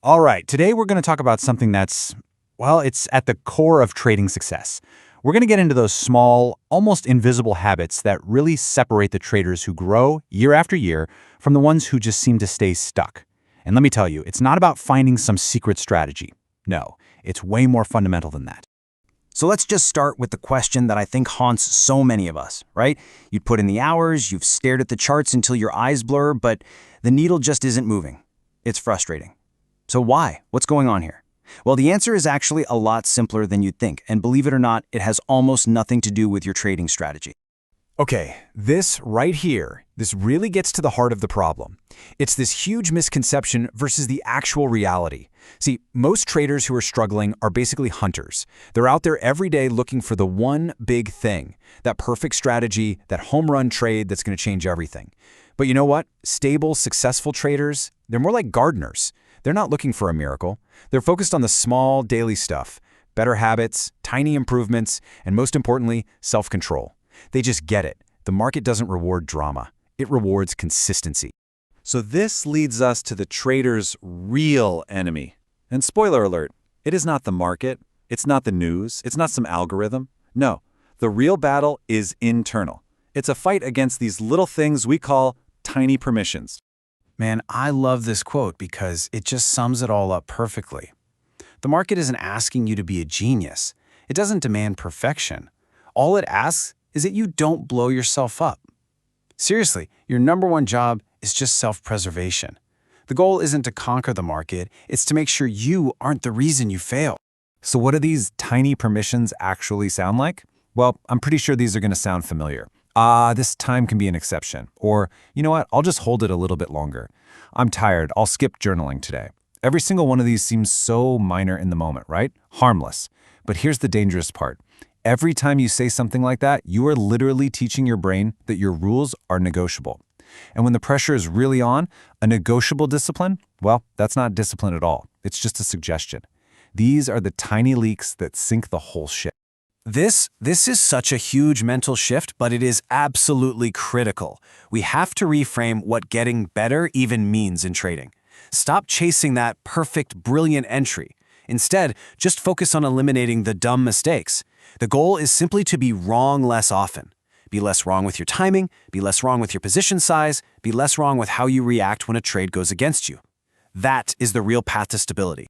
All right, today we're going to talk about something that's, well, it's at the core of trading success. We're going to get into those small, almost invisible habits that really separate the traders who grow year after year from the ones who just seem to stay stuck. And let me tell you, it's not about finding some secret strategy. No, it's way more fundamental than that. So let's just start with the question that I think haunts so many of us, right? You'd put in the hours, you've stared at the charts until your eyes blur, but the needle just isn't moving. It's frustrating. So why? What's going on here? Well, the answer is actually a lot simpler than you'd think, and believe it or not, it has almost nothing to do with your trading strategy. Okay, this right here, this really gets to the heart of the problem. It's this huge misconception versus the actual reality. See, most traders who are struggling are basically hunters. They're out there every day looking for the one big thing, that perfect strategy, that home run trade that's going to change everything. But you know what? Stable, successful traders, they're more like gardeners. They're not looking for a miracle. They're focused on the small, daily stuff, better habits, tiny improvements, and most importantly, self-control. They just get it. The market doesn't reward drama. It rewards consistency. So this leads us to the trader's real enemy. And spoiler alert, it is not the market, it's not the news, it's not some algorithm. No, the real battle is internal. It's a fight against these little things we call tiny permissions. Man, I love this quote because it just sums it all up perfectly. The market isn't asking you to be a genius. It doesn't demand perfection. All it asks is that you don't blow yourself up. Seriously, your number one job is just self-preservation. The goal isn't to conquer the market, it's to make sure you aren't the reason you fail. So what do these tiny permissions actually sound like? Well, I'm pretty sure these are going to sound familiar. This time can be an exception. Or, you know what, I'll just hold it a little bit longer. I'm tired, I'll skip journaling today. Every single one of these seems so minor in the moment, right? Harmless. But here's the dangerous part. Every time you say something like that, you are literally teaching your brain that your rules are negotiable. And when the pressure is really on, a negotiable discipline, well, that's not discipline at all. It's just a suggestion. These are the tiny leaks that sink the whole ship. This is such a huge mental shift, but it is absolutely critical. We have to reframe what getting better even means in trading. Stop chasing that perfect, brilliant entry. Instead, just focus on eliminating the dumb mistakes. The goal is simply to be wrong less often. Be less wrong with your timing, be less wrong with your position size, be less wrong with how you react when a trade goes against you. That is the real path to stability.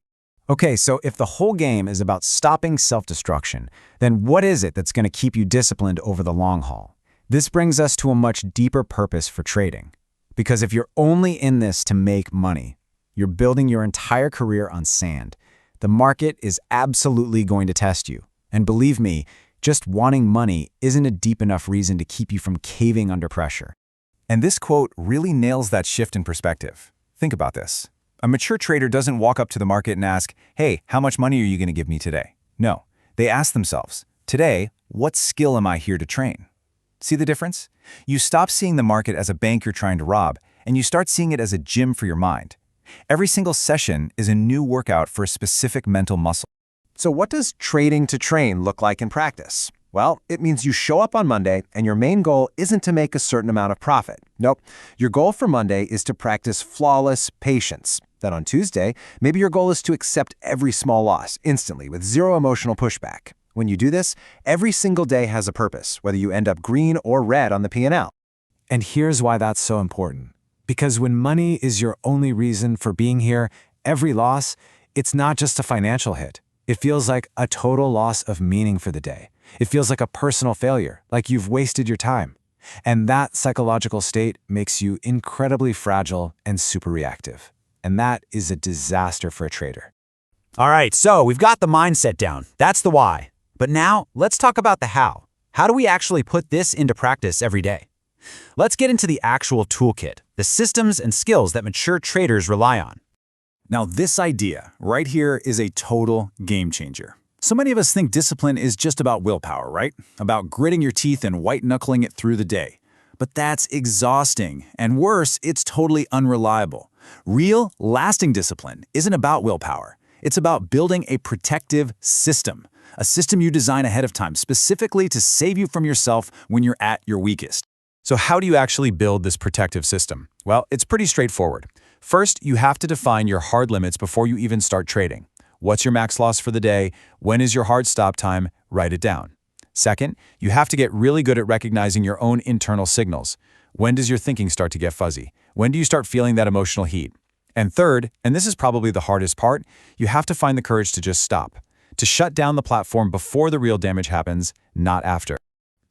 Okay, so if the whole game is about stopping self-destruction, then what is it that's going to keep you disciplined over the long haul? This brings us to a much deeper purpose for trading. Because if you're only in this to make money, you're building your entire career on sand. The market is absolutely going to test you. And believe me, just wanting money isn't a deep enough reason to keep you from caving under pressure. And this quote really nails that shift in perspective. Think about this. A mature trader doesn't walk up to the market and ask, hey, how much money are you going to give me today? No, they ask themselves, today, what skill am I here to train? See the difference? You stop seeing the market as a bank you're trying to rob, and you start seeing it as a gym for your mind. Every single session is a new workout for a specific mental muscle. So what does trading to train look like in practice? Well, it means you show up on Monday and your main goal isn't to make a certain amount of profit. Nope. Your goal for Monday is to practice flawless patience. Then on Tuesday, maybe your goal is to accept every small loss instantly with zero emotional pushback. When you do this, every single day has a purpose, whether you end up green or red on the P&L. And here's why that's so important. Because when money is your only reason for being here, every loss, it's not just a financial hit. It feels like a total loss of meaning for the day. It feels like a personal failure, like you've wasted your time. And that psychological state makes you incredibly fragile and super reactive. And that is a disaster for a trader. All right, so we've got the mindset down. That's the why. But now, let's talk about the how. How do we actually put this into practice every day? Let's get into the actual toolkit, the systems and skills that mature traders rely on. Now this idea right here is a total game changer. So many of us think discipline is just about willpower, right? About gritting your teeth and white-knuckling it through the day. But that's exhausting, and worse, it's totally unreliable. Real, lasting discipline isn't about willpower. It's about building a protective system, a system you design ahead of time specifically to save you from yourself when you're at your weakest. So how do you actually build this protective system? Well, it's pretty straightforward. First, you have to define your hard limits before you even start trading. What's your max loss for the day? When is your hard stop time? Write it down. Second, you have to get really good at recognizing your own internal signals. When does your thinking start to get fuzzy? When do you start feeling that emotional heat? And third, and this is probably the hardest part, you have to find the courage to just stop, to shut down the platform before the real damage happens, not after.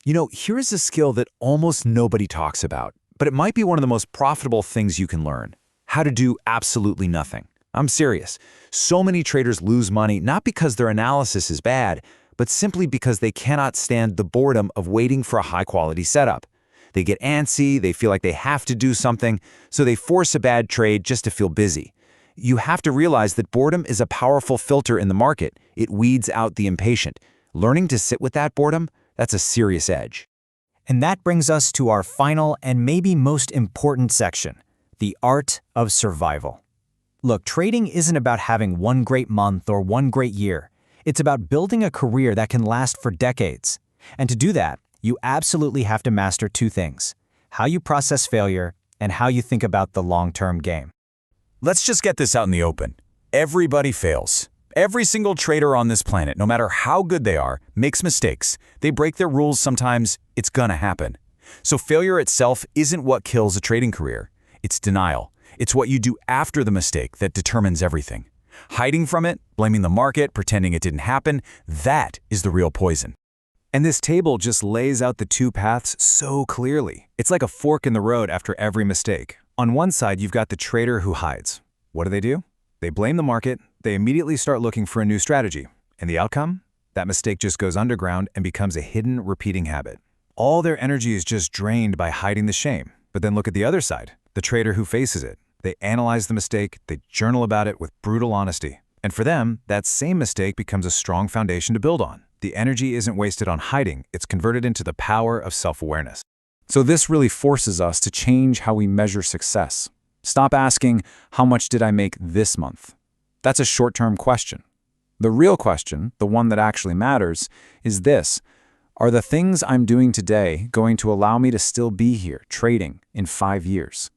You know, here is a skill that almost nobody talks about, but it might be one of the most profitable things you can learn. How to do absolutely nothing. I'm serious. So many traders lose money not because their analysis is bad, but simply because they cannot stand the boredom of waiting for a high-quality setup. They get antsy, they feel like they have to do something, so they force a bad trade just to feel busy. You have to realize that boredom is a powerful filter in the market. It weeds out the impatient. Learning to sit with that boredom, that's a serious edge. And that brings us to our final and maybe most important section, the art of survival. Look, trading isn't about having one great month or one great year. It's about building a career that can last for decades. And to do that, you absolutely have to master two things: how you process failure and how you think about the long-term game. Let's just get this out in the open. Everybody fails. Every single trader on this planet, no matter how good they are, makes mistakes. They break their rules sometimes. It's gonna happen. So failure itself isn't what kills a trading career. It's denial. It's what you do after the mistake that determines everything. Hiding from it, blaming the market, pretending it didn't happen, that is the real poison. And this table just lays out the two paths so clearly. It's like a fork in the road after every mistake. On one side, you've got the trader who hides. What do? They blame the market, they immediately start looking for a new strategy. And the outcome? That mistake just goes underground and becomes a hidden, repeating habit. All their energy is just drained by hiding the shame. But then look at the other side, the trader who faces it. They analyze the mistake, they journal about it with brutal honesty. And for them, that same mistake becomes a strong foundation to build on. The energy isn't wasted on hiding, it's converted into the power of self-awareness. So this really forces us to change how we measure success. Stop asking, how much did I make this month? That's a short-term question. The real question, the one that actually matters, is this: are the things I'm doing today going to allow me to still be here trading in 5 years?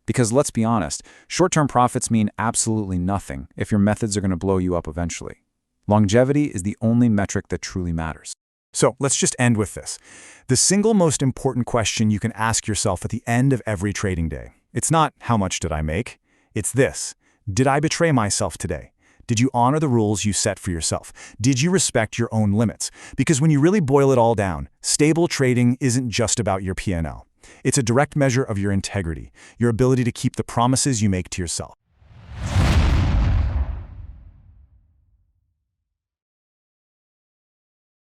Because let's be honest, short-term profits mean absolutely nothing if your methods are going to blow you up eventually. Longevity is the only metric that truly matters. So let's just end with this. The single most important question you can ask yourself at the end of every trading day. It's not, how much did I make? It's this: did I betray myself today? Did you honor the rules you set for yourself? Did you respect your own limits? Because when you really boil it all down, stable trading isn't just about your P&L. It's a direct measure of your integrity, your ability to keep the promises you make to yourself.